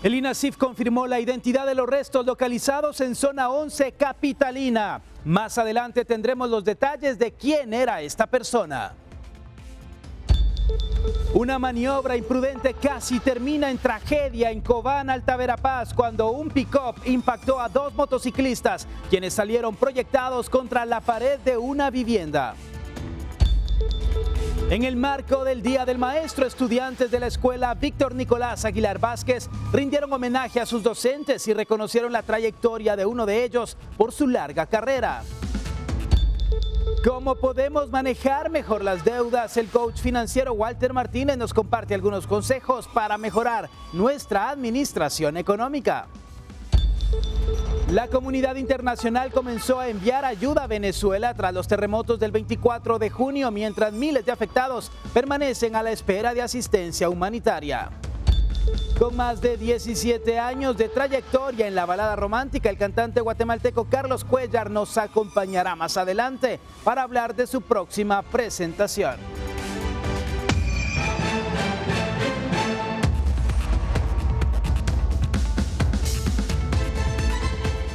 El INASIF confirmó la identidad de los restos localizados en zona 11 capitalina. Más adelante tendremos los detalles de quién era esta persona. Una maniobra imprudente casi termina en tragedia en Cobán, Alta Verapaz, cuando un pick-up impactó a dos motociclistas, quienes salieron proyectados contra la pared de una vivienda. En el marco del Día del Maestro, estudiantes de la escuela Víctor Nicolás Aguilar Vázquez rindieron homenaje a sus docentes y reconocieron la trayectoria de uno de ellos por su larga carrera. ¿Cómo podemos manejar mejor las deudas? El coach financiero Walter Martínez nos comparte algunos consejos para mejorar nuestra administración económica. La comunidad internacional comenzó a enviar ayuda a Venezuela tras los terremotos del 24 de junio, mientras miles de afectados permanecen a la espera de asistencia humanitaria. Con más de 17 años de trayectoria en la balada romántica, el cantante guatemalteco Carlos Cuéllar nos acompañará más adelante para hablar de su próxima presentación.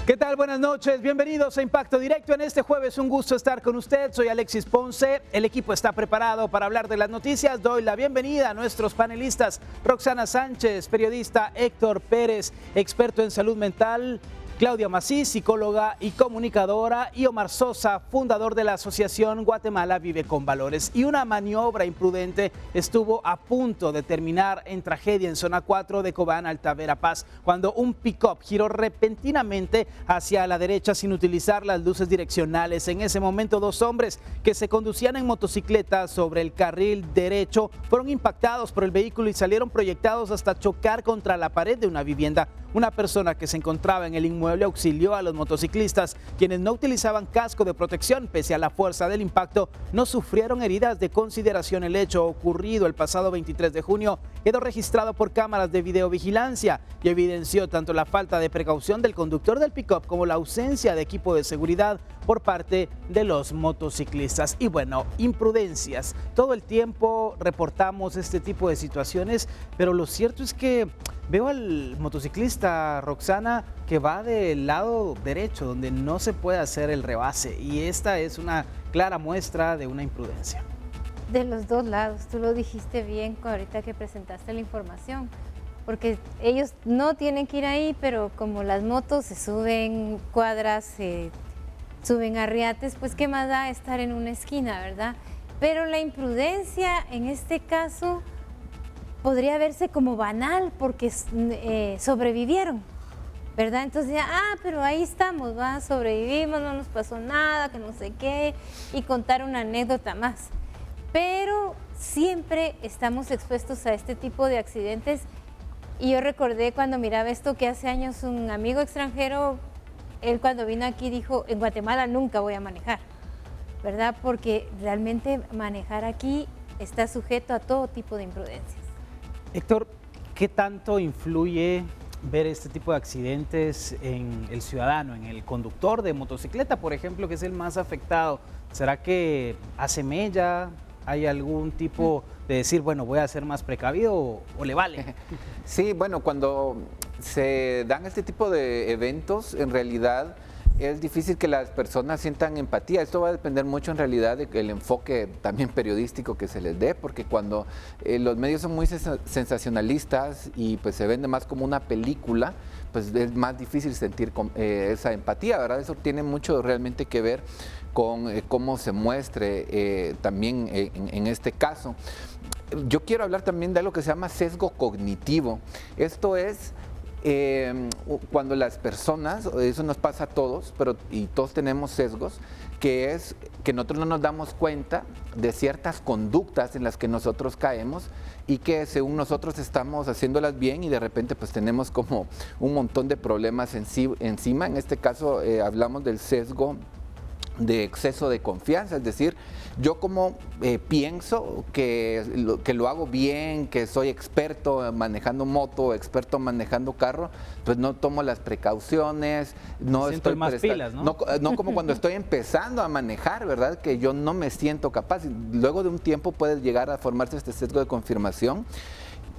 ¿Qué tal? Buenas noches, bienvenidos a Impacto Directo en este jueves. Un gusto estar con usted, soy Alexis Ponce. El equipo está preparado para hablar de las noticias. Doy la bienvenida a nuestros panelistas: Roxana Sánchez, periodista; Héctor Pérez, experto en salud mental; Claudia Macís, psicóloga y comunicadora; y Omar Sosa, fundador de la asociación Guatemala Vive con Valores. Y una maniobra imprudente estuvo a punto de terminar en tragedia en zona 4 de Cobán, Alta Verapaz, cuando un pick-up giró repentinamente hacia la derecha sin utilizar las luces direccionales. En ese momento, dos hombres que se conducían en motocicleta sobre el carril derecho fueron impactados por el vehículo y salieron proyectados hasta chocar contra la pared de una vivienda. Una persona que se encontraba en el inmueble auxilió a los motociclistas, quienes no utilizaban casco de protección. Pese a la fuerza del impacto, no sufrieron heridas de consideración. El hecho ocurrido el pasado 23 de junio quedó registrado por cámaras de videovigilancia y evidenció tanto la falta de precaución del conductor del pick-up como la ausencia de equipo de seguridad por parte de los motociclistas. Y bueno, imprudencias. Todo el tiempo reportamos este tipo de situaciones, pero lo cierto es que veo al motociclista, Roxana, que va del lado derecho, donde no se puede hacer el rebase, y esta es una clara muestra de una imprudencia. De los dos lados, tú lo dijiste bien ahorita que presentaste la información, porque ellos no tienen que ir ahí, pero como las motos se suben cuadras, se suben arriates, pues qué más da estar en una esquina, ¿verdad? Pero la imprudencia en este caso podría verse como banal porque sobrevivieron, ¿verdad? Entonces, pero ahí estamos, ¿va? Sobrevivimos, no nos pasó nada, que no sé qué, y contar una anécdota más. Pero siempre estamos expuestos a este tipo de accidentes, y yo recordé cuando miraba esto que hace años un amigo extranjero, él cuando vino aquí dijo: en Guatemala nunca voy a manejar, ¿verdad? Porque realmente manejar aquí está sujeto a todo tipo de imprudencias. Héctor, ¿qué tanto influye ver este tipo de accidentes en el ciudadano, en el conductor de motocicleta, por ejemplo, que es el más afectado? ¿Será que hace mella? ¿Hay algún tipo de decir, bueno, voy a ser más precavido, o le vale? Sí, bueno, cuando se dan este tipo de eventos, en realidad es difícil que las personas sientan empatía. Esto va a depender mucho en realidad del enfoque también periodístico que se les dé, porque cuando los medios son muy sensacionalistas y pues se vende más como una película, pues es más difícil sentir esa empatía, ¿verdad? Eso tiene mucho realmente que ver con cómo se muestre también en este caso. Yo quiero hablar también de algo que se llama sesgo cognitivo. Esto es cuando las personas, eso nos pasa a todos, y todos tenemos sesgos, que es que nosotros no nos damos cuenta de ciertas conductas en las que nosotros caemos y que según nosotros estamos haciéndolas bien y de repente pues tenemos como un montón de problemas encima. En este caso hablamos del sesgo de exceso de confianza, es decir, yo como pienso que lo hago bien, que soy experto manejando moto, experto manejando carro, pues no tomo las precauciones, no estoy más pilas, ¿no? No como cuando estoy empezando a manejar, ¿verdad? Que yo no me siento capaz. Luego de un tiempo puede llegar a formarse este sesgo de confirmación.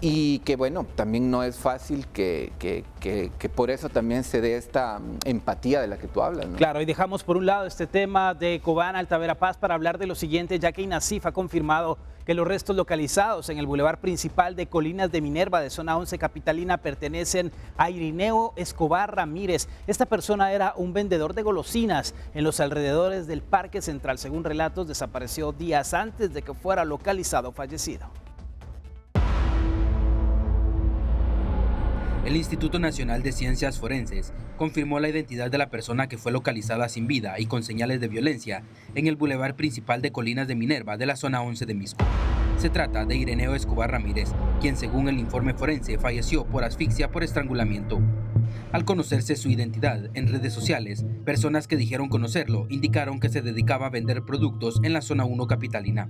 y que bueno, también no es fácil que por eso también se dé esta empatía de la que tú hablas, ¿no? Claro, y dejamos por un lado este tema de Cobán, Alta Verapaz, para hablar de lo siguiente, ya que INASIF ha confirmado que los restos localizados en el bulevar principal de Colinas de Minerva, de zona 11 capitalina, pertenecen a Irineo Escobar Ramírez. Esta persona era un vendedor de golosinas en los alrededores del Parque Central. Según relatos, desapareció días antes de que fuera localizado fallecido. El Instituto Nacional de Ciencias Forenses confirmó la identidad de la persona que fue localizada sin vida y con señales de violencia en el bulevar principal de Colinas de Minerva de la zona 11 de Misco. Se trata de Irineo Escobar Ramírez, quien según el informe forense falleció por asfixia por estrangulamiento. Al conocerse su identidad en redes sociales, personas que dijeron conocerlo indicaron que se dedicaba a vender productos en la zona 1 capitalina.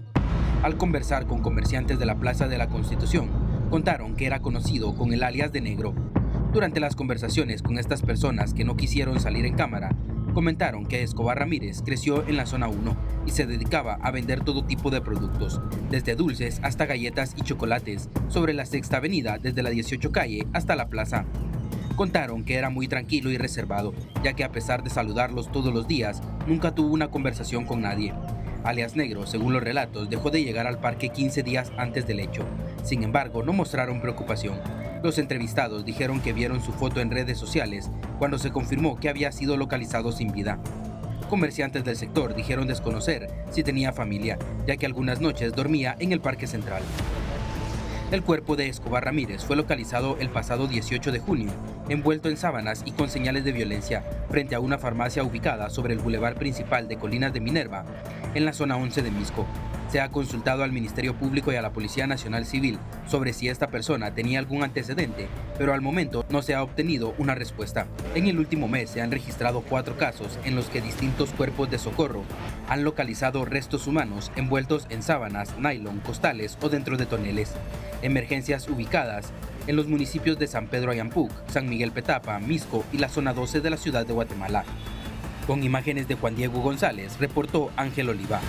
Al conversar con comerciantes de la Plaza de la Constitución, contaron que era conocido con el alias de Negro. Durante las conversaciones con estas personas que no quisieron salir en cámara, comentaron que Escobar Ramírez creció en la zona 1 y se dedicaba a vender todo tipo de productos, desde dulces hasta galletas y chocolates, sobre la Sexta Avenida desde la 18 calle hasta la plaza. Contaron que era muy tranquilo y reservado, ya que a pesar de saludarlos todos los días, nunca tuvo una conversación con nadie. Alias Negro, según los relatos, dejó de llegar al parque 15 días antes del hecho. Sin embargo, no mostraron preocupación. Los entrevistados dijeron que vieron su foto en redes sociales cuando se confirmó que había sido localizado sin vida. Comerciantes del sector dijeron desconocer si tenía familia, ya que algunas noches dormía en el Parque Central. El cuerpo de Escobar Ramírez fue localizado el pasado 18 de junio, envuelto en sábanas y con señales de violencia, frente a una farmacia ubicada sobre el bulevar principal de Colinas de Minerva, en la zona 11 de Misco. Se ha consultado al Ministerio Público y a la Policía Nacional Civil sobre si esta persona tenía algún antecedente, pero al momento no se ha obtenido una respuesta. En el último mes se han registrado 4 casos en los que distintos cuerpos de socorro han localizado restos humanos envueltos en sábanas, nylon, costales o dentro de toneles. Emergencias ubicadas en los municipios de San Pedro Ayampuc, San Miguel Petapa, Misco y la zona 12 de la ciudad de Guatemala. Con imágenes de Juan Diego González, reportó Ángel Oliva.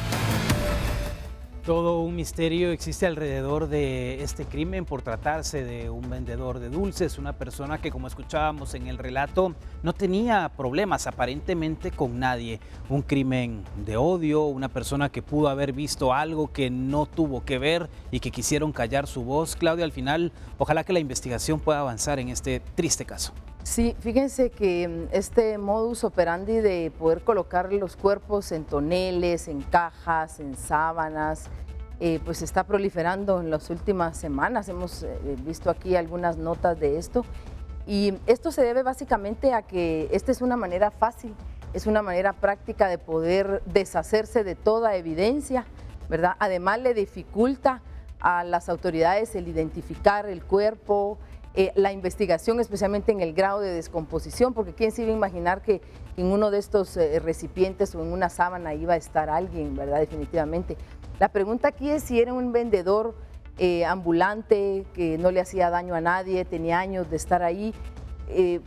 Todo un misterio existe alrededor de este crimen por tratarse de un vendedor de dulces, una persona que, como escuchábamos en el relato, no tenía problemas aparentemente con nadie. Un crimen de odio, una persona que pudo haber visto algo que no tuvo que ver y que quisieron callar su voz. Claudia, al final, ojalá que la investigación pueda avanzar en este triste caso. Sí, fíjense que este modus operandi de poder colocar los cuerpos en toneles, en cajas, en sábanas, pues está proliferando en las últimas semanas. Hemos visto aquí algunas notas de esto y esto se debe básicamente a que esta es una manera fácil, es una manera práctica de poder deshacerse de toda evidencia, ¿verdad? Además le dificulta a las autoridades el identificar el cuerpo, la investigación, especialmente en el grado de descomposición, porque quién se iba a imaginar que en uno de estos recipientes o en una sábana iba a estar alguien, ¿verdad? Definitivamente. La pregunta aquí es si era un vendedor ambulante que no le hacía daño a nadie, tenía años de estar ahí.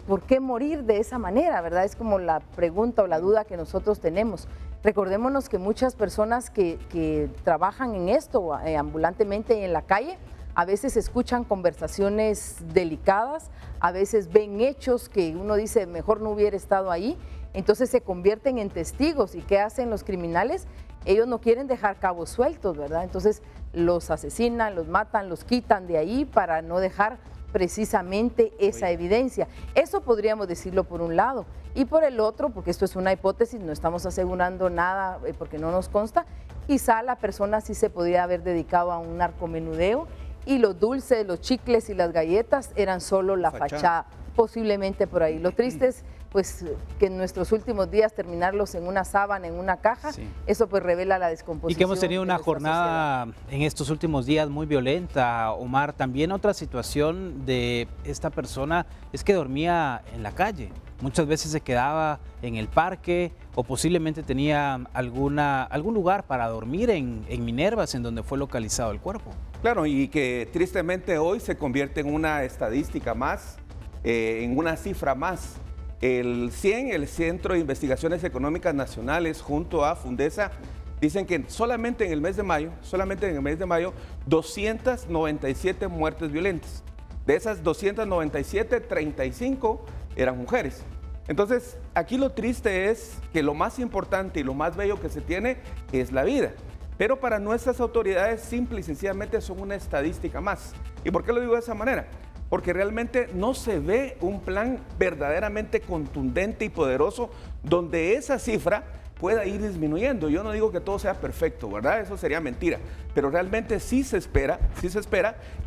¿Por qué morir de esa manera, verdad? Es como la pregunta o la duda que nosotros tenemos. Recordémonos que muchas personas que trabajan en esto ambulantemente en la calle, a veces escuchan conversaciones delicadas, a veces ven hechos que uno dice mejor no hubiera estado ahí, entonces se convierten en testigos. ¿Y qué hacen los criminales? Ellos no quieren dejar cabos sueltos, ¿verdad? Entonces los asesinan, los matan, los quitan de ahí para no dejar precisamente esa evidencia. Eso podríamos decirlo por un lado. Y por el otro, porque esto es una hipótesis, no estamos asegurando nada porque no nos consta, quizá la persona sí se podría haber dedicado a un narcomenudeo y los dulces, los chicles y las galletas eran solo la fachada, posiblemente por ahí. Lo triste es pues que en nuestros últimos días terminarlos en una sábana, en una caja, sí. Eso pues revela la descomposición. Y que hemos tenido una jornada en estos últimos días muy violenta, Omar. También otra situación de esta persona es que dormía en la calle. Muchas veces se quedaba en el parque o posiblemente tenía algún lugar para dormir en Minervas, en donde fue localizado el cuerpo. Claro, y que tristemente hoy se convierte en una estadística más, en una cifra más. El CIEN, el Centro de Investigaciones Económicas Nacionales, junto a Fundesa, Dicen que solamente en el mes de mayo, 297 muertes violentas. De esas 297, 35 eran mujeres. Entonces, aquí lo triste es que lo más importante y lo más bello que se tiene es la vida. Pero para nuestras autoridades simple y sencillamente son una estadística más. ¿Y por qué lo digo de esa manera? Porque realmente no se ve un plan verdaderamente contundente y poderoso donde esa cifra pueda ir disminuyendo. Yo no digo que todo sea perfecto, ¿verdad? Eso sería mentira. Pero realmente sí se espera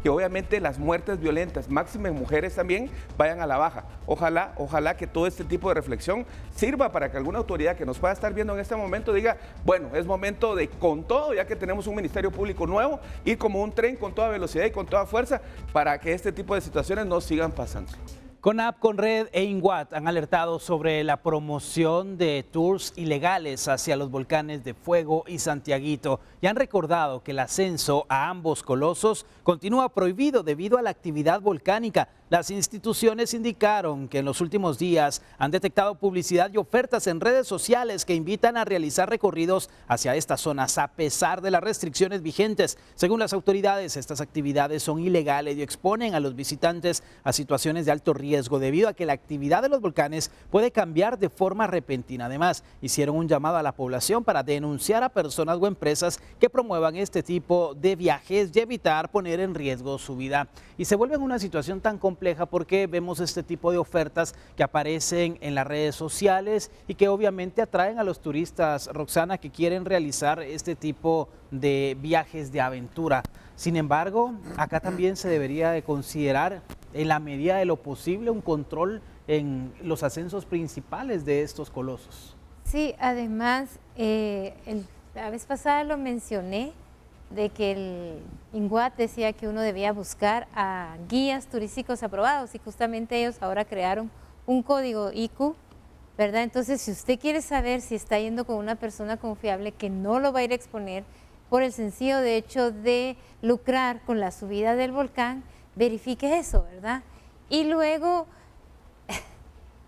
que obviamente las muertes violentas, máxime mujeres también, vayan a la baja. Ojalá que todo este tipo de reflexión sirva para que alguna autoridad que nos pueda estar viendo en este momento diga, bueno, es momento de, con todo, ya que tenemos un Ministerio Público nuevo, ir como un tren con toda velocidad y con toda fuerza para que este tipo de situaciones no sigan pasando. CONAP, CONRED e INGUAT han alertado sobre la promoción de tours ilegales hacia los volcanes de Fuego y Santiaguito y han recordado que el ascenso a ambos colosos continúa prohibido debido a la actividad volcánica. Las instituciones indicaron que en los últimos días han detectado publicidad y ofertas en redes sociales que invitan a realizar recorridos hacia estas zonas a pesar de las restricciones vigentes. Según las autoridades, estas actividades son ilegales y exponen a los visitantes a situaciones de alto riesgo debido a que la actividad de los volcanes puede cambiar de forma repentina. Además, hicieron un llamado a la población para denunciar a personas o empresas que promuevan este tipo de viajes y evitar poner en riesgo su vida. Y se vuelve en una situación tan compleja porque vemos este tipo de ofertas que aparecen en las redes sociales y que obviamente atraen a los turistas, Roxana, que quieren realizar este tipo de viajes de aventura. Sin embargo, acá también se debería de considerar, en la medida de lo posible, un control en los ascensos principales de estos colosos. Sí, además, la vez pasada lo mencioné, de que el INGUAT decía que uno debía buscar a guías turísticos aprobados y justamente ellos ahora crearon un código IQ, ¿verdad? Entonces, si usted quiere saber si está yendo con una persona confiable que no lo va a ir a exponer por el sencillo de hecho de lucrar con la subida del volcán, verifique eso, ¿verdad? Y luego,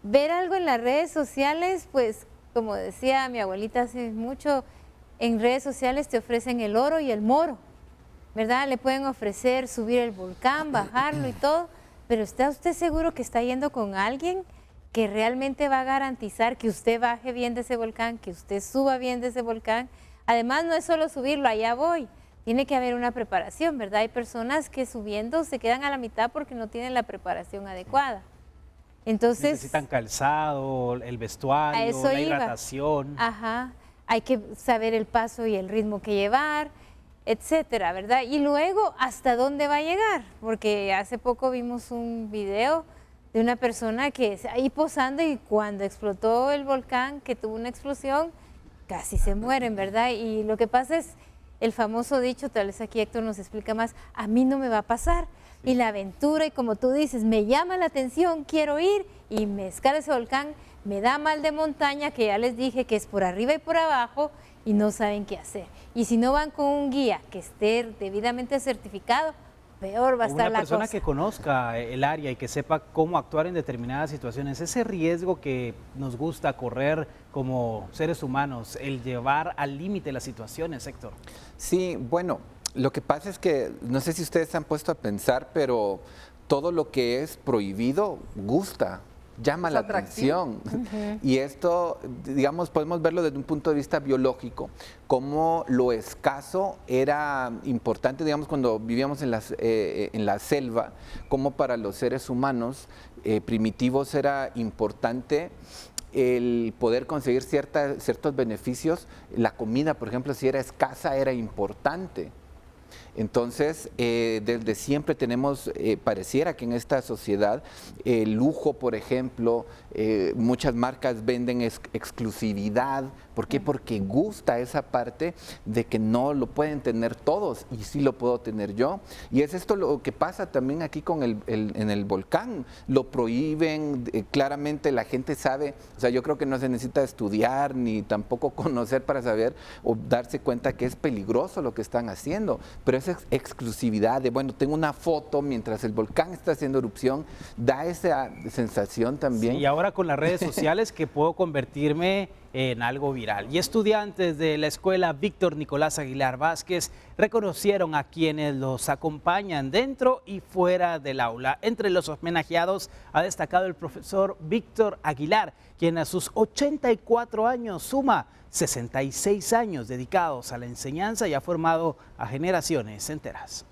ver algo en las redes sociales, pues, como decía mi abuelita hace mucho, en redes sociales te ofrecen el oro y el moro, ¿verdad? Le pueden ofrecer subir el volcán, bajarlo y todo, pero ¿está usted seguro que está yendo con alguien que realmente va a garantizar que usted baje bien de ese volcán, que usted suba bien de ese volcán? Además, no es solo subirlo, allá voy, tiene que haber una preparación, ¿verdad? Hay personas que subiendo se quedan a la mitad porque no tienen la preparación adecuada. Entonces, necesitan calzado, el vestuario, la hidratación. Ajá. Hay que saber el paso y el ritmo que llevar, etcétera, ¿verdad? Y luego, ¿hasta dónde va a llegar? Porque hace poco vimos un video de una persona que ahí posando y cuando explotó el volcán, que tuvo una explosión, casi se mueren, ¿verdad? Y lo que pasa es el famoso dicho, tal vez aquí Héctor nos explica más, a mí no me va a pasar. Y la aventura, y como tú dices, me llama la atención, quiero ir y me escalo ese volcán, me da mal de montaña, que ya les dije que es por arriba y por abajo y no saben qué hacer. Y si no van con un guía que esté debidamente certificado, peor va a estar la cosa. Una persona que conozca el área y que sepa cómo actuar en determinadas situaciones, ese riesgo que nos gusta correr como seres humanos, el llevar al límite las situaciones, Héctor. Sí, bueno, lo que pasa es que, no sé si ustedes se han puesto a pensar, pero todo lo que es prohibido gusta, llama la atención. Y esto, digamos, podemos verlo desde un punto de vista biológico, como lo escaso era importante, digamos, cuando vivíamos en la selva, como para los seres humanos primitivos era importante el poder conseguir ciertos beneficios. La comida, por ejemplo, si era escasa, era importante. Entonces, desde siempre tenemos, pareciera que en esta sociedad, el lujo, por ejemplo, muchas marcas venden exclusividad. ¿Por qué? Porque gusta esa parte de que no lo pueden tener todos y sí lo puedo tener yo. Y es esto lo que pasa también aquí con en el volcán. Lo prohíben, claramente la gente sabe, o sea, yo creo que no se necesita estudiar ni tampoco conocer para saber o darse cuenta que es peligroso lo que están haciendo. Pero esa exclusividad de, bueno, tengo una foto mientras el volcán está haciendo erupción, da esa sensación también. Sí, y ahora con las redes sociales que puedo convertirme en algo viral. Y estudiantes de la escuela Víctor Nicolás Aguilar Vázquez reconocieron a quienes los acompañan dentro y fuera del aula. Entre los homenajeados ha destacado el profesor Víctor Aguilar, quien a sus 84 años suma 66 años dedicados a la enseñanza y ha formado a generaciones enteras.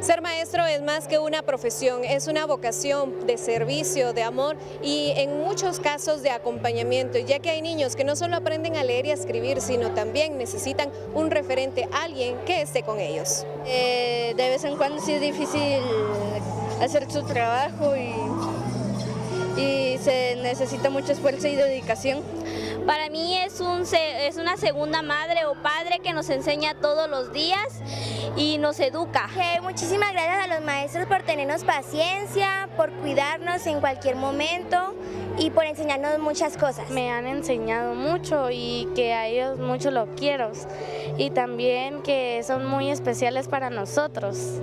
Ser maestro es más que una profesión, es una vocación de servicio, de amor y en muchos casos de acompañamiento, ya que hay niños que no solo aprenden a leer y a escribir, sino también necesitan un referente, alguien que esté con ellos. De vez en cuando sí es difícil hacer su trabajo y se necesita mucho esfuerzo y dedicación. Para mí es una segunda madre o padre que nos enseña todos los días y nos educa. Muchísimas gracias a los maestros por tenernos paciencia, por cuidarnos en cualquier momento y por enseñarnos muchas cosas. Me han enseñado mucho y que a ellos mucho los quiero y también que son muy especiales para nosotros.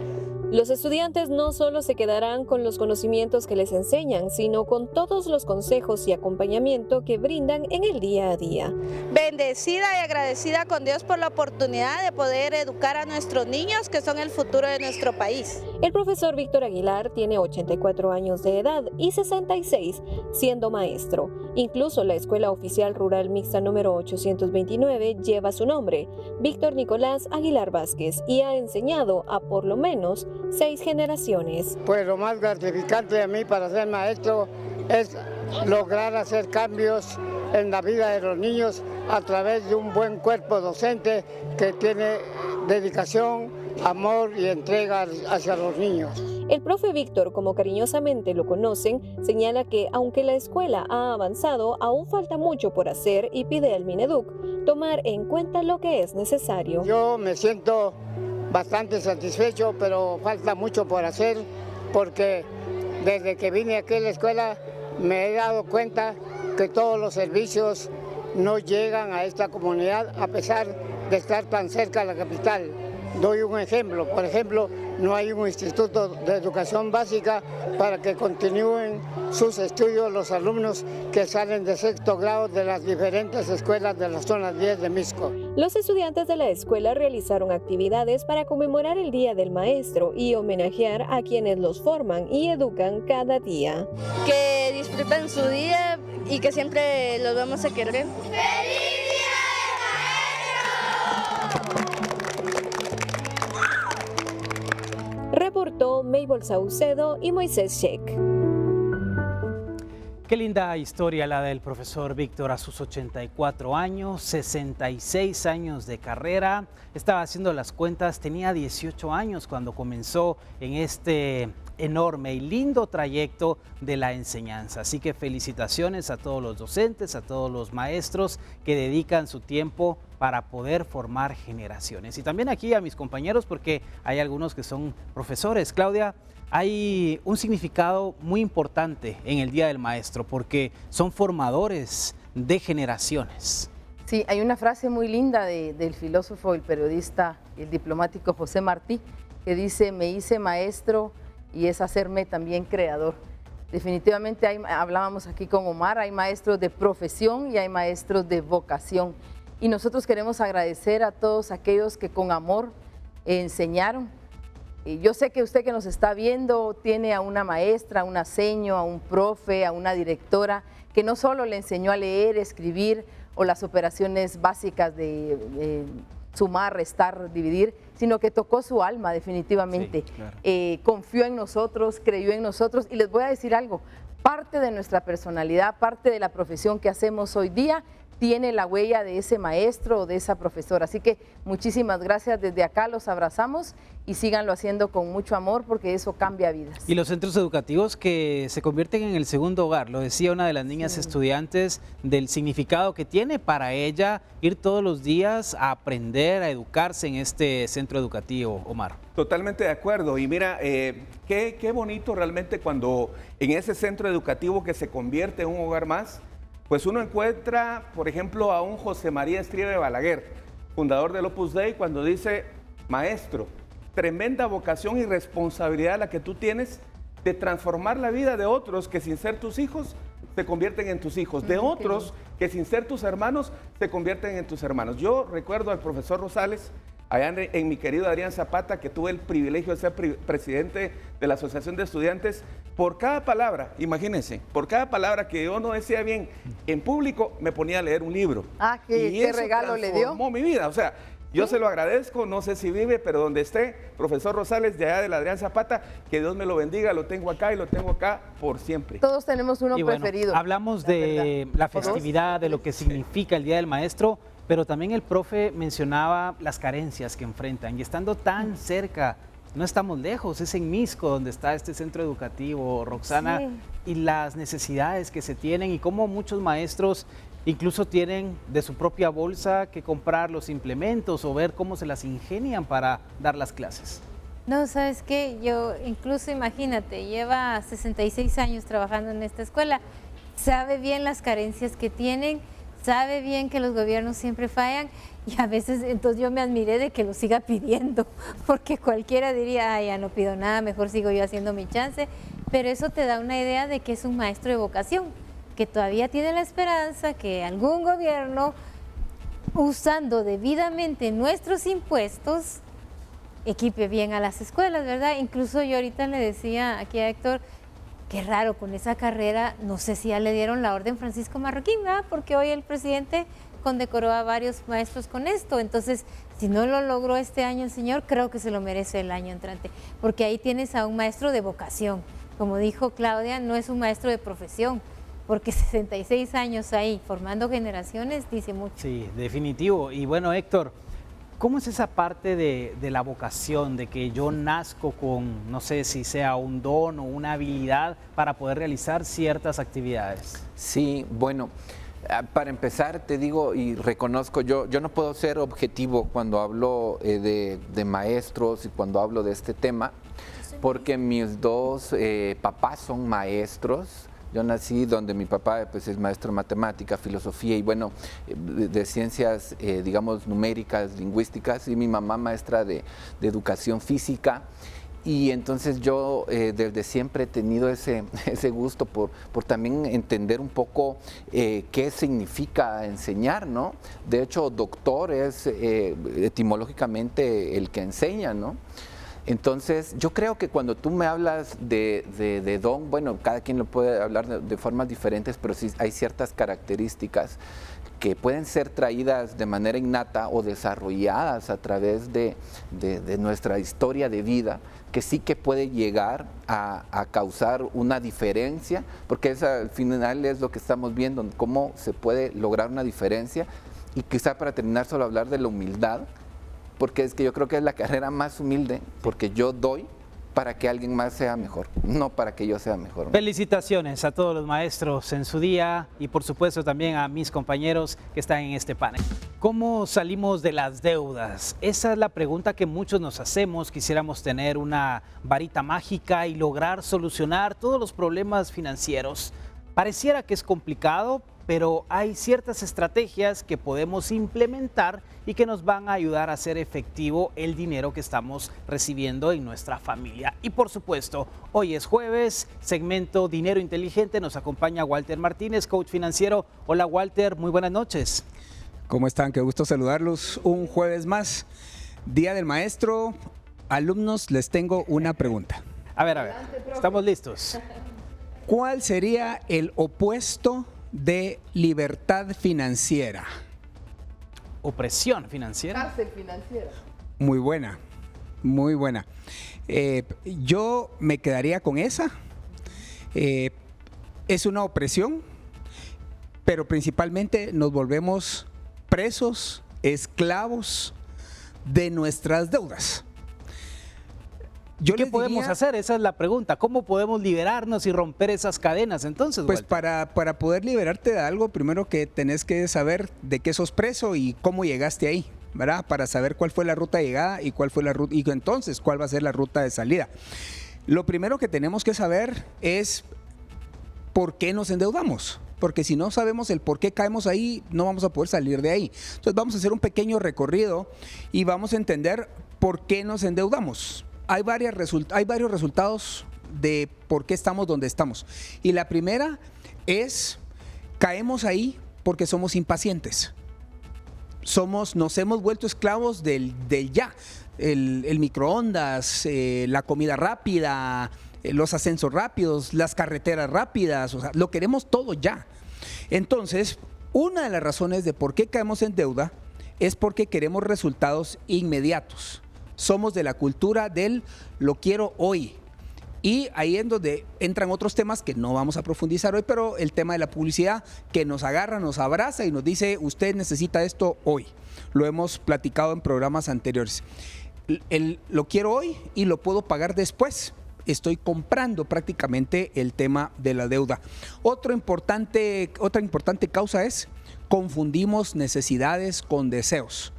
Los estudiantes no solo se quedarán con los conocimientos que les enseñan, sino con todos los consejos y acompañamiento que brindan en el día a día. Bendecida y agradecida con Dios por la oportunidad de poder educar a nuestros niños que son el futuro de nuestro país. El profesor Víctor Aguilar tiene 84 años de edad y 66 siendo maestro. Incluso la Escuela Oficial Rural Mixta número 829 lleva su nombre, Víctor Nicolás Aguilar Vázquez, y ha enseñado a por lo menos 6 generaciones. Pues lo más gratificante de mí para ser maestro es lograr hacer cambios en la vida de los niños a través de un buen cuerpo docente que tiene dedicación, amor y entrega hacia los niños. El profe Víctor, como cariñosamente lo conocen, señala que aunque la escuela ha avanzado, aún falta mucho por hacer y pide al Mineduc tomar en cuenta lo que es necesario. Yo me siento bastante satisfecho, pero falta mucho por hacer porque desde que vine aquí a la escuela me he dado cuenta que todos los servicios no llegan a esta comunidad a pesar de estar tan cerca de la capital. Doy un ejemplo, por ejemplo, no hay un instituto de educación básica para que continúen sus estudios los alumnos que salen de sexto grado de las diferentes escuelas de la zona 10 de Misco. Los estudiantes de la escuela realizaron actividades para conmemorar el Día del Maestro y homenajear a quienes los forman y educan cada día. Que disfruten su día y que siempre los vamos a querer. ¡Feliz Día del Maestro! Reportó Mabel Saucedo y Moisés Sheck. Qué linda historia la del profesor Víctor a sus 84 años, 66 años de carrera. Estaba haciendo las cuentas, tenía 18 años cuando comenzó en este enorme y lindo trayecto de la enseñanza. Así que felicitaciones a todos los docentes, a todos los maestros que dedican su tiempo para poder formar generaciones. Y también aquí a mis compañeros, porque hay algunos que son profesores. Claudia, hay un significado muy importante en el Día del Maestro, porque son formadores de generaciones. Sí, hay una frase muy linda del filósofo, el periodista y el diplomático José Martí, que dice: me hice maestro y es hacerme también creador. Definitivamente hablábamos aquí con Omar, hay maestros de profesión y hay maestros de vocación. Y nosotros queremos agradecer a todos aquellos que con amor enseñaron. Y yo sé que usted que nos está viendo tiene a una maestra, a una seño, a un profe, a una directora que no solo le enseñó a leer, escribir o las operaciones básicas de sumar, restar, dividir, sino que tocó su alma definitivamente. Sí, claro. Confió en nosotros, creyó en nosotros y les voy a decir algo, parte de nuestra personalidad, parte de la profesión que hacemos hoy día tiene la huella de ese maestro o de esa profesora. Así que muchísimas gracias, desde acá los abrazamos y síganlo haciendo con mucho amor porque eso cambia vidas. Y los centros educativos que se convierten en el segundo hogar, lo decía una de las niñas estudiantes, del significado que tiene para ella ir todos los días a aprender, a educarse en este centro educativo, Omar. Totalmente de acuerdo y mira, qué bonito realmente cuando en ese centro educativo que se convierte en un hogar más, pues uno encuentra, por ejemplo, a un José María Estribe Balaguer, fundador del Opus Dei, cuando dice: maestro, tremenda vocación y responsabilidad la que tú tienes de transformar la vida de otros que sin ser tus hijos se convierten en tus hijos, de otros que sin ser tus hermanos se convierten en tus hermanos. Yo recuerdo al profesor Rosales, allá en mi querido Adrián Zapata, que tuve el privilegio de ser presidente de la Asociación de Estudiantes, por cada palabra, imagínense, por cada palabra que yo no decía bien en público, me ponía a leer un libro. Ah, ¿qué regalo le dio? Transformó mi vida, o sea, yo se lo agradezco, no sé si vive, pero donde esté, profesor Rosales, de allá del Adrián Zapata, que Dios me lo bendiga, lo tengo acá y lo tengo acá por siempre. Todos tenemos uno preferido. Hablamos de la festividad, de lo que significa el Día del Maestro, pero también el profe mencionaba las carencias que enfrentan y estando tan cerca, no estamos lejos, es en Misco donde está este centro educativo, Roxana, Sí. y las necesidades que se tienen y cómo muchos maestros incluso tienen de su propia bolsa que comprar los implementos o ver cómo se las ingenian para dar las clases. No, ¿sabes qué? Yo incluso, imagínate, lleva 66 años trabajando en esta escuela, sabe bien las carencias que tienen, sabe bien que los gobiernos siempre fallan y a veces entonces yo me admiré de que lo siga pidiendo, porque cualquiera diría, "Ay, ya no pido nada, mejor sigo yo haciendo mi chance", pero eso te da una idea de que es un maestro de vocación, que todavía tiene la esperanza que algún gobierno, usando debidamente nuestros impuestos, equipe bien a las escuelas, ¿verdad? Incluso yo ahorita le decía aquí a Héctor, qué raro con esa carrera, no sé si ya le dieron la orden Francisco Marroquín, ¿verdad? Porque hoy el presidente condecoró a varios maestros con esto, entonces si no lo logró este año el señor, creo que se lo merece el año entrante, porque ahí tienes a un maestro de vocación, como dijo Claudia, no es un maestro de profesión, porque 66 años ahí formando generaciones dice mucho. Sí, definitivo. Y bueno, Héctor, ¿cómo es esa parte de la vocación, de que yo nazco con, no sé si sea un don o una habilidad para poder realizar ciertas actividades? Sí, bueno, para empezar te digo y reconozco, yo no puedo ser objetivo cuando hablo de maestros y cuando hablo de este tema, porque mis dos papás son maestros. Yo nací donde mi papá pues, es maestro de matemática, filosofía y bueno, de ciencias, digamos, numéricas, lingüísticas, y mi mamá maestra de educación física. Y entonces yo desde siempre he tenido ese gusto por también entender un poco qué significa enseñar, ¿no? De hecho, doctor es etimológicamente el que enseña, ¿no? Entonces, yo creo que cuando tú me hablas de don, bueno, cada quien lo puede hablar de formas diferentes, pero sí hay ciertas características que pueden ser traídas de manera innata o desarrolladas a través de nuestra historia de vida, que sí que puede llegar a causar una diferencia, porque al final es lo que estamos viendo, cómo se puede lograr una diferencia. Y quizá para terminar solo hablar de la humildad, porque es que yo creo que es la carrera más humilde, porque yo doy para que alguien más sea mejor, no para que yo sea mejor, ¿no? Felicitaciones a todos los maestros en su día y por supuesto también a mis compañeros que están en este panel. ¿Cómo salimos de las deudas? Esa es la pregunta que muchos nos hacemos. Quisiéramos tener una varita mágica y lograr solucionar todos los problemas financieros. Pareciera que es complicado, pero hay ciertas estrategias que podemos implementar y que nos van a ayudar a hacer efectivo el dinero que estamos recibiendo en nuestra familia. Y por supuesto, hoy es jueves, segmento Dinero Inteligente, nos acompaña Walter Martínez, coach financiero. Hola Walter, muy buenas noches. ¿Cómo están? Qué gusto saludarlos un jueves más. Día del Maestro. Alumnos, les tengo una pregunta. A ver, estamos listos. ¿Cuál sería el opuesto de libertad financiera? Opresión financiera. Cárcel financiera. Muy buena, muy buena. Yo me quedaría con esa. Es una opresión, pero principalmente nos volvemos presos, esclavos de nuestras deudas. ¿Qué podemos hacer? Esa es la pregunta. ¿Cómo podemos liberarnos y romper esas cadenas entonces, Pues Walter? para poder liberarte de algo, primero que tenés que saber de qué sos preso y cómo llegaste ahí, ¿verdad? Para saber cuál fue la ruta de llegada y cuál fue la ruta, y entonces cuál va a ser la ruta de salida. Lo primero que tenemos que saber es por qué nos endeudamos. Porque si no sabemos el por qué caemos ahí, no vamos a poder salir de ahí. Entonces vamos a hacer un pequeño recorrido y vamos a entender ¿por qué nos endeudamos? Hay varios resultados de por qué estamos donde estamos. Y la primera es, caemos ahí porque somos impacientes. Nos hemos vuelto esclavos del ya. El microondas, la comida rápida, los ascensos rápidos, las carreteras rápidas, o sea, lo queremos todo ya. Entonces, una de las razones de por qué caemos en deuda es porque queremos resultados inmediatos. Somos de la cultura del lo quiero hoy. Y ahí es donde entran otros temas que no vamos a profundizar hoy, pero el tema de la publicidad que nos agarra, nos abraza y nos dice, usted necesita esto hoy. Lo hemos platicado en programas anteriores. Lo quiero hoy y lo puedo pagar después. Estoy comprando prácticamente el tema de la deuda. Otra importante causa es confundimos necesidades con deseos.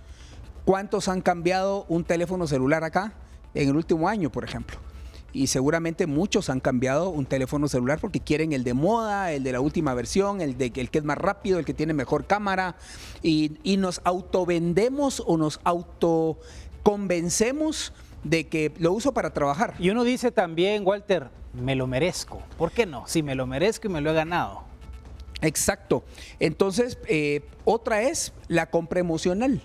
¿Cuántos han cambiado un teléfono celular acá en el último año, por ejemplo? Y seguramente muchos han cambiado un teléfono celular porque quieren el de moda, el de la última versión, el que es más rápido, el que tiene mejor cámara. Y nos autovendemos o nos autoconvencemos de que lo uso para trabajar. Y uno dice también, Walter, me lo merezco. ¿Por qué no? Si me lo merezco y me lo he ganado. Exacto. Entonces, otra es la compra emocional.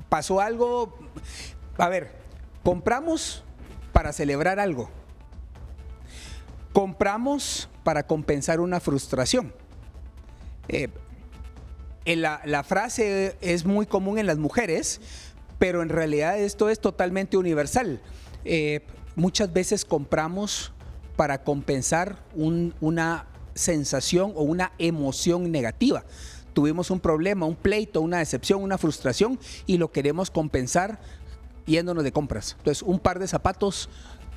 Pasó algo, a ver, compramos para celebrar algo. Compramos para compensar una frustración. La frase es muy común en las mujeres, pero en realidad esto es totalmente universal. Muchas veces compramos para compensar una sensación o una emoción negativa. Tuvimos un problema, un pleito, una decepción, una frustración y lo queremos compensar yéndonos de compras. Entonces, un par de zapatos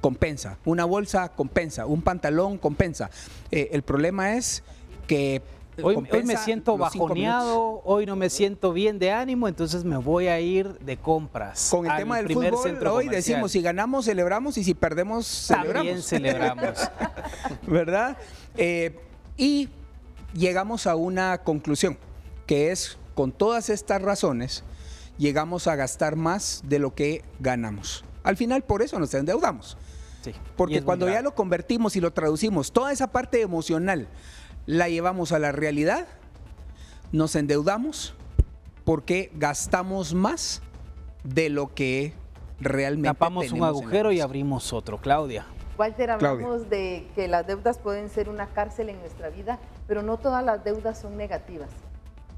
compensa, una bolsa compensa, un pantalón compensa. El problema es que hoy me siento bajoneado, hoy no me siento bien de ánimo, entonces me voy a ir de compras. Con el tema del fútbol, hoy decimos, si ganamos, celebramos, y si perdemos, celebramos. También celebramos. ¿Verdad? Y llegamos a una conclusión, que es, con todas estas razones, llegamos a gastar más de lo que ganamos. Al final, por eso nos endeudamos. Sí, porque cuando ya lo convertimos y lo traducimos, toda esa parte emocional la llevamos a la realidad, nos endeudamos porque gastamos más de lo que realmente tapamos un agujero y abrimos otro. Claudia. Walter, hablamos de que las deudas pueden ser una cárcel en nuestra vida, pero no todas las deudas son negativas.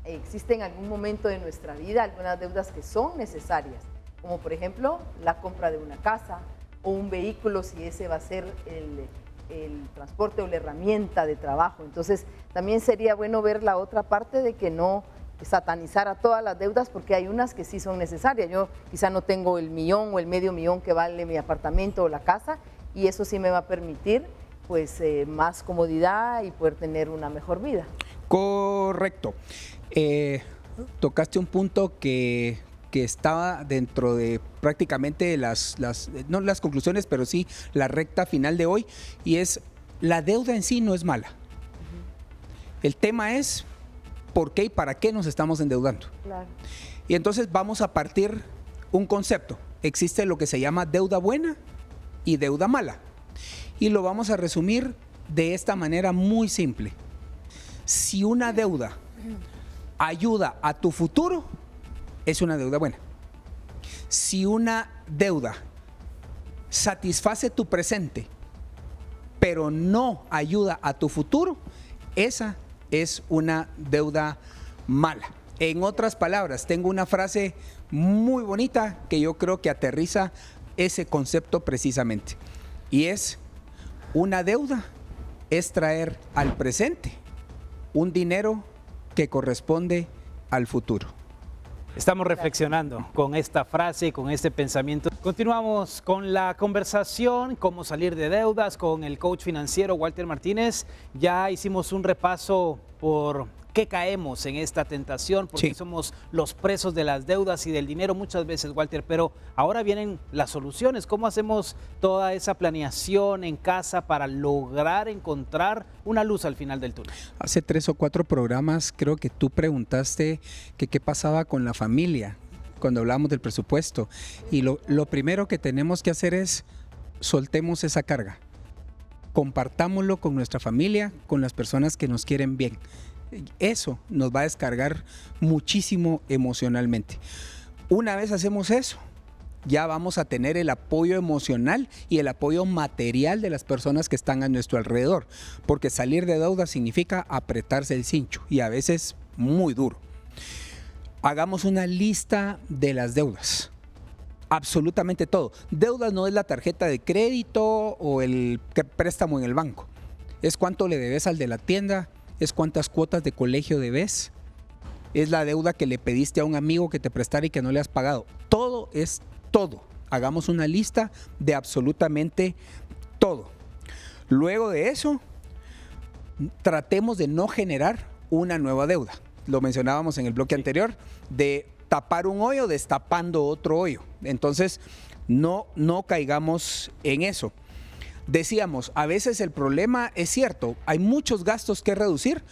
Existen en algún momento de nuestra vida algunas deudas que son necesarias, como por ejemplo la compra de una casa o un vehículo, si ese va a ser el transporte o la herramienta de trabajo. Entonces también sería bueno ver la otra parte de que no satanizar a todas las deudas, porque hay unas que sí son necesarias. Yo quizá no tengo el millón o el medio millón que vale mi apartamento o la casa, y eso sí me va a permitir pues más comodidad y poder tener una mejor vida. Correcto. Tocaste un punto que estaba dentro de prácticamente no las conclusiones, pero sí la recta final de hoy, y es: la deuda en sí no es mala. El tema es por qué y para qué nos estamos endeudando. Claro. Y entonces vamos a partir un concepto. Existe lo que se llama deuda buena y deuda mala. Y lo vamos a resumir de esta manera muy simple. Si una deuda ayuda a tu futuro, es una deuda buena. Si una deuda satisface tu presente, pero no ayuda a tu futuro, esa es una deuda mala. En otras palabras, tengo una frase muy bonita que yo creo que aterriza ese concepto precisamente. Y es: una deuda es traer al presente un dinero que corresponde al futuro. Estamos reflexionando con esta frase, con este pensamiento. Continuamos con la conversación, cómo salir de deudas, con el coach financiero Walter Martínez. Ya hicimos un repaso por qué caemos en esta tentación, porque somos los presos de las deudas y del dinero muchas veces, Walter. Pero ahora vienen las soluciones. ¿Cómo hacemos toda esa planeación en casa para lograr encontrar una luz al final del túnel? Hace 3 o 4 programas creo que tú preguntaste que qué pasaba con la familia, cuando hablamos del presupuesto. Y lo primero que tenemos que hacer es soltemos esa carga. Compartámoslo con nuestra familia, con las personas que nos quieren bien. Eso nos va a descargar muchísimo emocionalmente. Una vez hacemos eso, ya vamos a tener el apoyo emocional y el apoyo material de las personas que están a nuestro alrededor, porque salir de deuda significa apretarse el cincho y a veces muy duro. Hagamos una lista de las deudas, absolutamente todo. Deudas no es la tarjeta de crédito o el préstamo en el banco, es cuánto le debes al de la tienda, es cuántas cuotas de colegio debes, es la deuda que le pediste a un amigo que te prestara y que no le has pagado. Todo es todo. Hagamos una lista de absolutamente todo. Luego de eso, tratemos de no generar una nueva deuda. Lo mencionábamos en el bloque anterior, de tapar un hoyo destapando otro hoyo. Entonces, no caigamos en eso. Decíamos, a veces el problema es cierto, hay muchos gastos que reducir,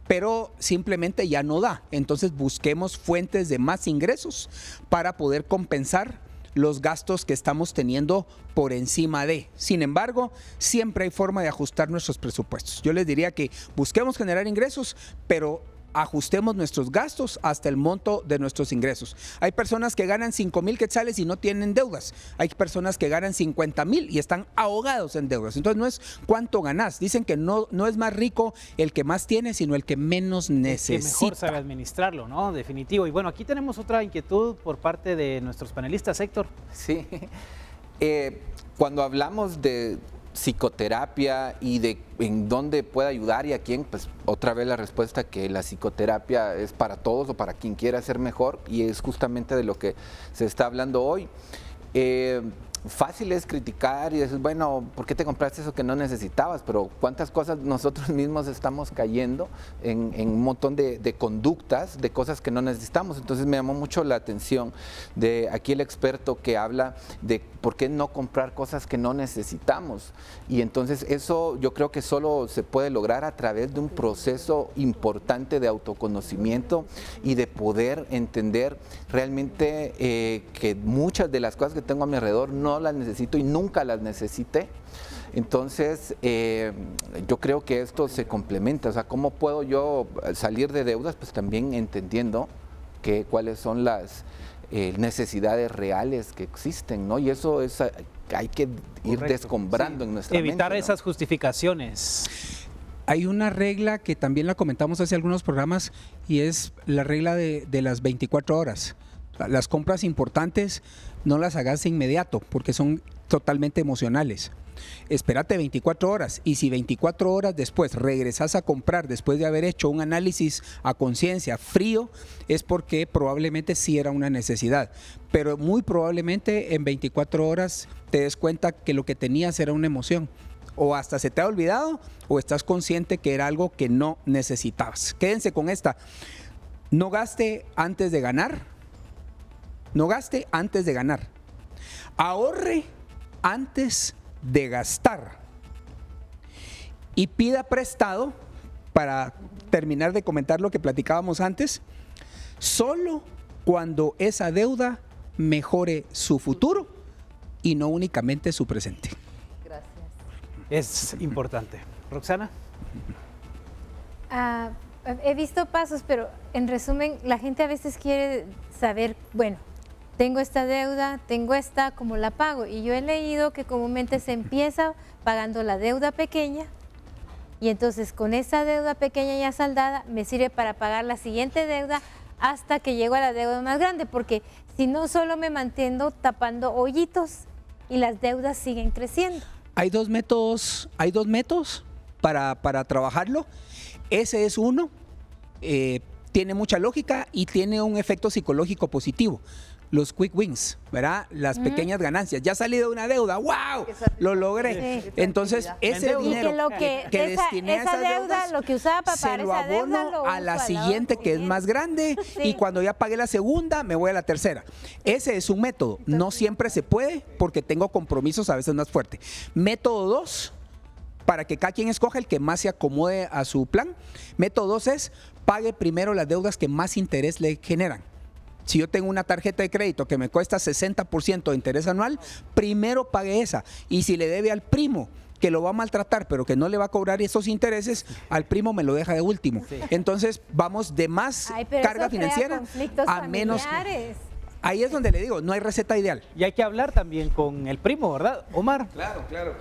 pero simplemente ya no da. Entonces busquemos fuentes de más ingresos para poder compensar los gastos que estamos teniendo por encima de. Sin embargo, siempre hay forma de ajustar nuestros presupuestos. Yo les diría que busquemos generar ingresos, pero ajustemos nuestros gastos hasta el monto de nuestros ingresos. Hay personas que ganan 5,000 quetzales y no tienen deudas. Hay personas que ganan 50,000 y están ahogados en deudas. Entonces no es cuánto ganás. Dicen que no es más rico el que más tiene, sino el que menos necesita. Que mejor sabe administrarlo, ¿no? Definitivo. Y bueno, aquí tenemos otra inquietud por parte de nuestros panelistas, Héctor. Sí. Cuando hablamos de psicoterapia y de en dónde puede ayudar y a quién, pues otra vez la respuesta que la psicoterapia es para todos o para quien quiera ser mejor, y es justamente de lo que se está hablando hoy. Fácil es criticar y decir, bueno, ¿por qué te compraste eso que no necesitabas? Pero cuántas cosas nosotros mismos estamos cayendo en un montón de conductas, de cosas que no necesitamos. Entonces me llamó mucho la atención de aquí el experto que habla de por qué no comprar cosas que no necesitamos. Y entonces eso yo creo que solo se puede lograr a través de un proceso importante de autoconocimiento y de poder entender realmente que muchas de las cosas que tengo a mi alrededor no las necesito y nunca las necesité. Entonces, yo creo que esto se complementa. O sea, ¿cómo puedo yo salir de deudas? Pues también entendiendo cuáles son las necesidades reales que existen, ¿no? Y eso es, hay que ir descombrando en nuestra mente. Evitar esas justificaciones. Hay una regla que también la comentamos hace algunos programas y es la regla de las 24 horas. Las compras importantes no las hagas de inmediato porque son totalmente emocionales. Espérate 24 horas y si 24 horas después regresas a comprar después de haber hecho un análisis a conciencia frío, es porque probablemente sí era una necesidad. Pero muy probablemente en 24 horas te des cuenta que lo que tenías era una emoción. O hasta se te ha olvidado o estás consciente que era algo que no necesitabas. Quédense con esta. No gaste antes de ganar. No gaste antes de ganar. Ahorre antes de gastar. Y pida prestado, para terminar de comentar lo que platicábamos antes, solo cuando esa deuda mejore su futuro y no únicamente su presente. Gracias. Es importante. Roxana. He visto pasos, pero en resumen, la gente a veces quiere saber, bueno, tengo esta deuda, tengo esta, ¿cómo la pago? Y yo he leído que comúnmente se empieza pagando la deuda pequeña y entonces con esa deuda pequeña ya saldada me sirve para pagar la siguiente deuda hasta que llego a la deuda más grande, porque si no solo me mantengo tapando hoyitos y las deudas siguen creciendo. Hay dos métodos para trabajarlo. Ese es uno, tiene mucha lógica y tiene un efecto psicológico positivo. Los quick wins, ¿verdad? Las pequeñas ganancias. Ya salí de una deuda, ¡wow! Lo logré. Sí. Entonces, ese dinero que destiné a esa deuda, lo que usaba para pagar esa deuda, lo a la siguiente que es más grande, y cuando ya pagué la segunda, me voy a la tercera. Ese es un método. No siempre se puede porque tengo compromisos a veces más fuertes. Método 2, para que cada quien escoja el que más se acomode a su plan. Método 2 es pague primero las deudas que más interés le generan. Si yo tengo una tarjeta de crédito que me cuesta 60% de interés anual, primero pague esa. Y si le debe al primo que lo va a maltratar, pero que no le va a cobrar esos intereses, al primo me lo deja de último. Sí. Entonces vamos de más carga financiera a menos. Ahí es donde le digo, no hay receta ideal. Y hay que hablar también con el primo, ¿verdad, Omar? Claro, claro.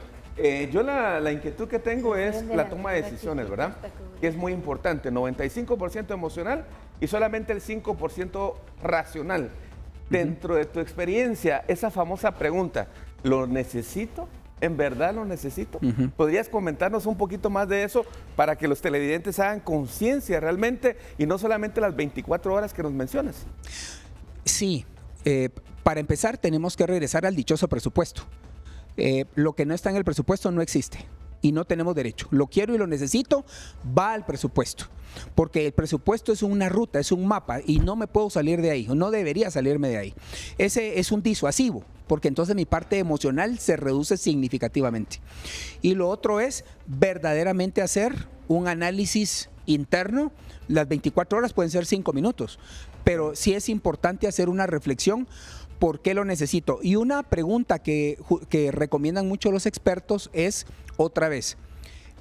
Yo la inquietud que tengo es la toma de decisiones, ¿verdad? Que es muy importante, 95% emocional y solamente el 5% racional. Dentro de tu experiencia, esa famosa pregunta, ¿lo necesito? ¿En verdad lo necesito? ¿Podrías comentarnos un poquito más de eso para que los televidentes hagan conciencia realmente y no solamente las 24 horas que nos mencionas? Sí, para empezar tenemos que regresar al dichoso presupuesto. Lo que no está en el presupuesto no existe y no tenemos derecho. Lo quiero y lo necesito, va al presupuesto. Porque el presupuesto es una ruta, es un mapa y no me puedo salir de ahí, o no debería salirme de ahí. Ese es un disuasivo, porque entonces mi parte emocional se reduce significativamente. Y lo otro es verdaderamente hacer un análisis interno. Las 24 horas pueden ser 5 minutos, pero sí es importante hacer una reflexión. ¿Por qué lo necesito? Y una pregunta que recomiendan mucho los expertos es, otra vez,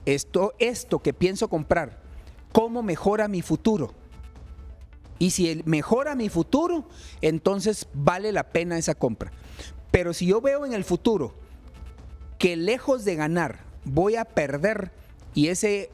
esto que pienso comprar, ¿cómo mejora mi futuro? Y si mejora mi futuro, entonces vale la pena esa compra. Pero si yo veo en el futuro que lejos de ganar voy a perder y ese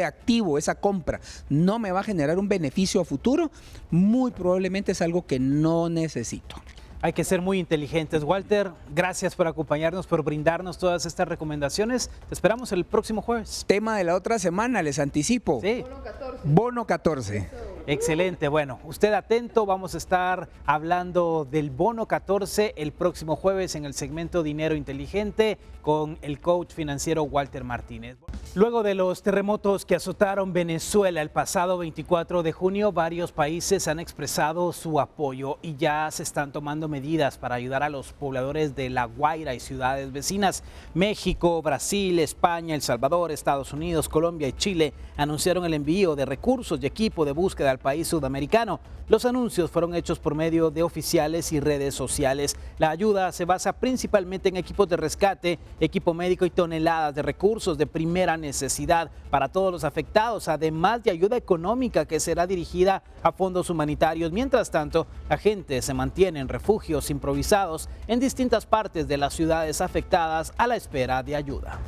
activo, esa compra, no me va a generar un beneficio a futuro, muy probablemente es algo que no necesito. Hay que ser muy inteligentes. Walter, gracias por acompañarnos, por brindarnos todas estas recomendaciones. Te esperamos el próximo jueves. Tema de la otra semana, les anticipo. Sí. Bono 14. Bono 14. Excelente. Bueno, usted atento. Vamos a estar hablando del Bono 14 el próximo jueves en el segmento Dinero Inteligente con el coach financiero Walter Martínez. Luego de los terremotos que azotaron Venezuela el pasado 24 de junio, varios países han expresado su apoyo y ya se están tomando medidas para ayudar a los pobladores de La Guaira y ciudades vecinas. México, Brasil, España, El Salvador, Estados Unidos, Colombia y Chile anunciaron el envío de recursos y equipo de búsqueda al país sudamericano. Los anuncios fueron hechos por medio de oficiales y redes sociales. La ayuda se basa principalmente en equipos de rescate, equipo médico y toneladas de recursos de primera necesidad para todos los afectados, además de ayuda económica que será dirigida a fondos humanitarios. Mientras tanto, la gente se mantiene en refugios improvisados en distintas partes de las ciudades afectadas a la espera de ayuda.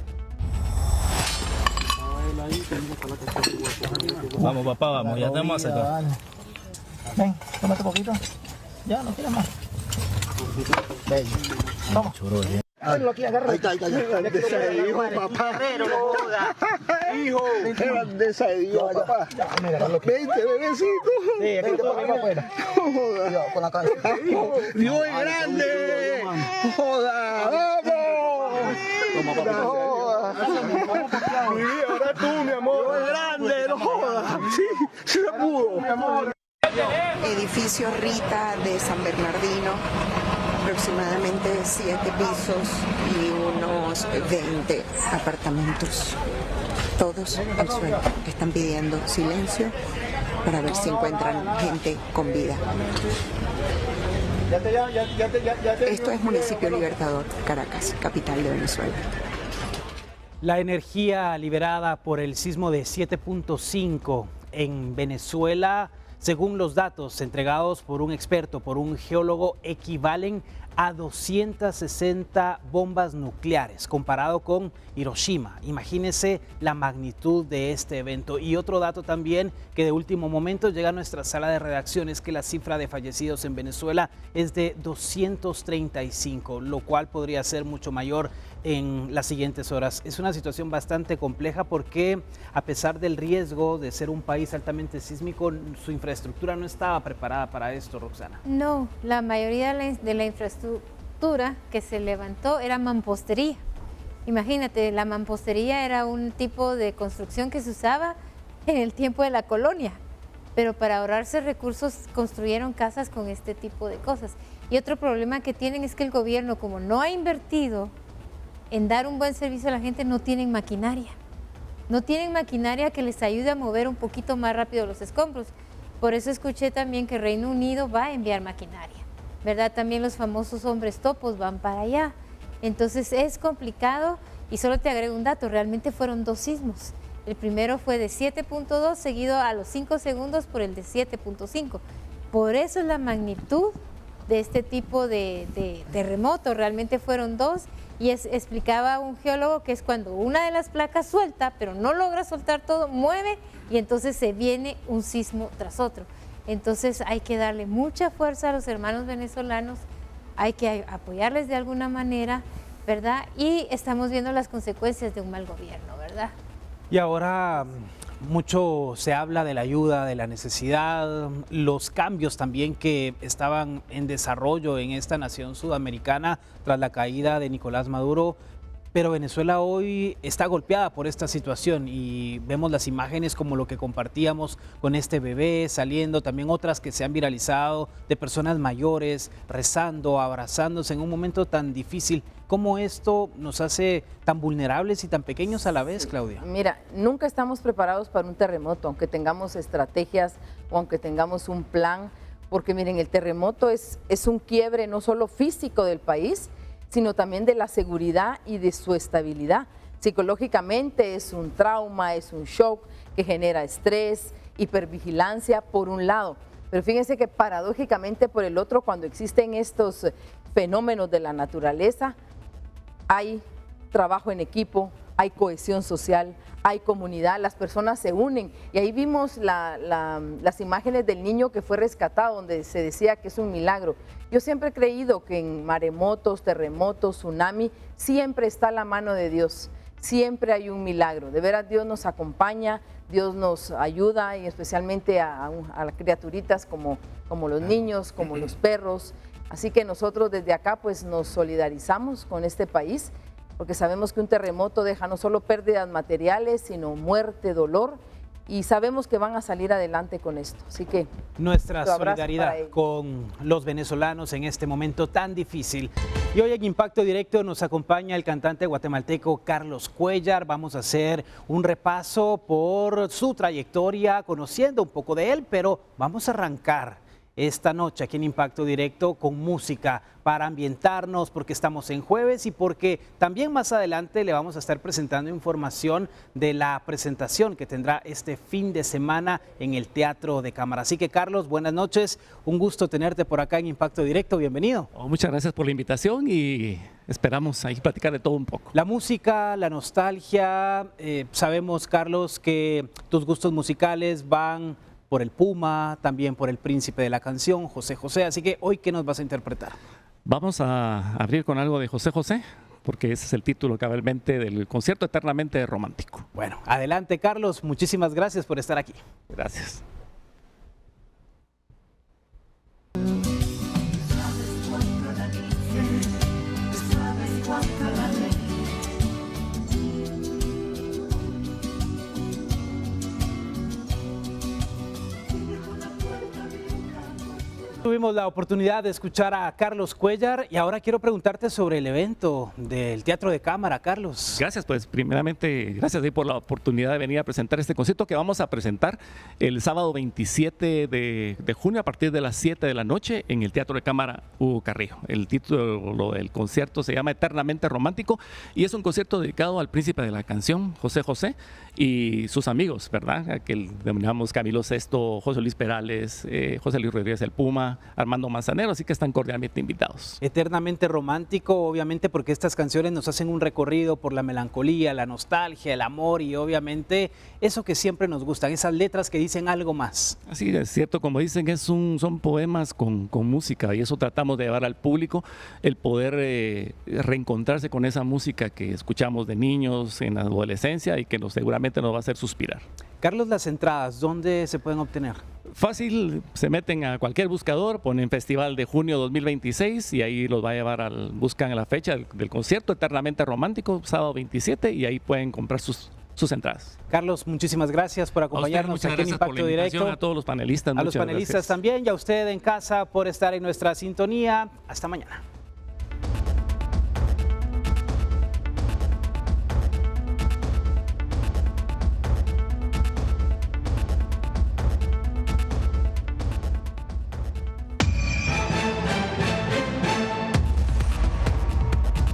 Vamos, papá, vamos, ya tenemos acá. Ven, tómate un poquito. Ya, no quieres más. Ven, vamos. Ponlo aquí, agárralo. Ahí está. Grandeza de Dios, papá. Hijo, qué grandeza de Dios, papá. Vente, bebecito. Sí, aquí todo vengo afuera. Joda. Con la cabeza. Dios es grande. Joda, vamos. Toma, papá. Ahora tú, mi amor. Dios es grande, no jodas. Sí, se pudo, mi amor. Edificio Rita de San Bernardino, aproximadamente 7 pisos y unos 20 apartamentos, todos al suelo. Están pidiendo silencio para ver si encuentran gente con vida. Esto es Municipio Libertador, Caracas, capital de Venezuela. La energía liberada por el sismo de 7.5 en Venezuela, según los datos entregados por un experto, por un geólogo, equivalen a 260 bombas nucleares, comparado con Hiroshima. Imagínese la magnitud de este evento. Y otro dato también que de último momento llega a nuestra sala de redacción es que la cifra de fallecidos en Venezuela es de 235, lo cual podría ser mucho mayor en las siguientes horas. Es una situación bastante compleja porque a pesar del riesgo de ser un país altamente sísmico, su infraestructura no estaba preparada para esto, Roxana. No, la mayoría de la infraestructura que se levantó era mampostería. Imagínate, la mampostería era un tipo de construcción que se usaba en el tiempo de la colonia, pero para ahorrarse recursos construyeron casas con este tipo de cosas. Y otro problema que tienen es que el gobierno, como no ha invertido en dar un buen servicio a la gente, no tienen maquinaria. No tienen maquinaria que les ayude a mover un poquito más rápido los escombros. Por eso escuché también que Reino Unido va a enviar maquinaria, ¿verdad? También los famosos hombres topos van para allá. Entonces es complicado y solo te agrego un dato, realmente fueron 2 sismos. El primero fue de 7.2 seguido a los 5 segundos por el de 7.5. Por eso es la magnitud de este tipo de terremoto, realmente fueron 2 y explicaba un geólogo que es cuando una de las placas suelta, pero no logra soltar todo, mueve y entonces se viene un sismo tras otro. Entonces hay que darle mucha fuerza a los hermanos venezolanos, hay que apoyarles de alguna manera, ¿verdad? Y estamos viendo las consecuencias de un mal gobierno, ¿verdad? Y ahora mucho se habla de la ayuda, de la necesidad, los cambios también que estaban en desarrollo en esta nación sudamericana tras la caída de Nicolás Maduro. Pero Venezuela hoy está golpeada por esta situación y vemos las imágenes como lo que compartíamos con este bebé saliendo, también otras que se han viralizado de personas mayores rezando, abrazándose en un momento tan difícil. ¿Cómo esto nos hace tan vulnerables y tan pequeños a la vez, Claudia? Mira, nunca estamos preparados para un terremoto, aunque tengamos estrategias o aunque tengamos un plan, porque miren, el terremoto es un quiebre no solo físico del país, sino también de la seguridad y de su estabilidad. Psicológicamente es un trauma, es un shock que genera estrés, hipervigilancia por un lado, pero fíjense que paradójicamente por el otro, cuando existen estos fenómenos de la naturaleza, hay trabajo en equipo, hay cohesión social, hay comunidad, las personas se unen. Y ahí vimos las imágenes del niño que fue rescatado, donde se decía que es un milagro. Yo siempre he creído que en maremotos, terremotos, tsunami, siempre está la mano de Dios, siempre hay un milagro. De veras, Dios nos acompaña, Dios nos ayuda, y especialmente a las criaturitas como los niños, como los perros. Así que nosotros desde acá pues nos solidarizamos con este país, porque sabemos que un terremoto deja no solo pérdidas materiales, sino muerte, dolor, y sabemos que van a salir adelante con esto. Así que nuestra solidaridad con los venezolanos en este momento tan difícil. Y hoy en Impacto Directo nos acompaña el cantante guatemalteco Carlos Cuéllar. Vamos a hacer un repaso por su trayectoria, conociendo un poco de él, pero vamos a arrancar esta noche aquí en Impacto Directo con música para ambientarnos, porque estamos en jueves y porque también más adelante le vamos a estar presentando información de la presentación que tendrá este fin de semana en el Teatro de Cámara. Así que Carlos, buenas noches, un gusto tenerte por acá en Impacto Directo, bienvenido. Muchas gracias por la invitación y esperamos ahí platicar de todo un poco. La música, la nostalgia, sabemos Carlos que tus gustos musicales van por el Puma, también por el príncipe de la canción, José José. Así que hoy, ¿qué nos vas a interpretar? Vamos a abrir con algo de José José, porque ese es el título cabalmente del concierto Eternamente Romántico. Bueno, adelante Carlos, muchísimas gracias por estar aquí. Gracias. Tuvimos la oportunidad de escuchar a Carlos Cuéllar y ahora quiero preguntarte sobre el evento del Teatro de Cámara, Carlos. Gracias, pues primeramente, gracias por la oportunidad de venir a presentar este concierto que vamos a presentar el sábado 27 de junio a partir de las 7 de la noche en el Teatro de Cámara Hugo Carrillo. El título del concierto se llama Eternamente Romántico y es un concierto dedicado al príncipe de la canción, José José, y sus amigos, ¿verdad? Que denominamos Camilo Sesto, José Luis Perales, José Luis Rodríguez el Puma, Armando Manzanero, así que están cordialmente invitados. Eternamente Romántico, obviamente porque estas canciones nos hacen un recorrido por la melancolía, la nostalgia, el amor y obviamente eso que siempre nos gustan, esas letras que dicen algo más. Así es cierto, como dicen, son poemas con música y eso tratamos de llevar al público, el poder reencontrarse con esa música que escuchamos de niños en la adolescencia y que seguramente nos va a hacer suspirar. Carlos, las entradas, ¿dónde se pueden obtener? Fácil, se meten a cualquier buscador, ponen Festival de Junio 2026 y ahí los va a llevar buscan la fecha del concierto Eternamente Romántico, sábado 27, y ahí pueden comprar sus entradas. Carlos, muchísimas gracias por acompañarnos aquí en Impacto Directo. A todos los panelistas. A los panelistas también y a usted en casa por estar en nuestra sintonía. Hasta mañana.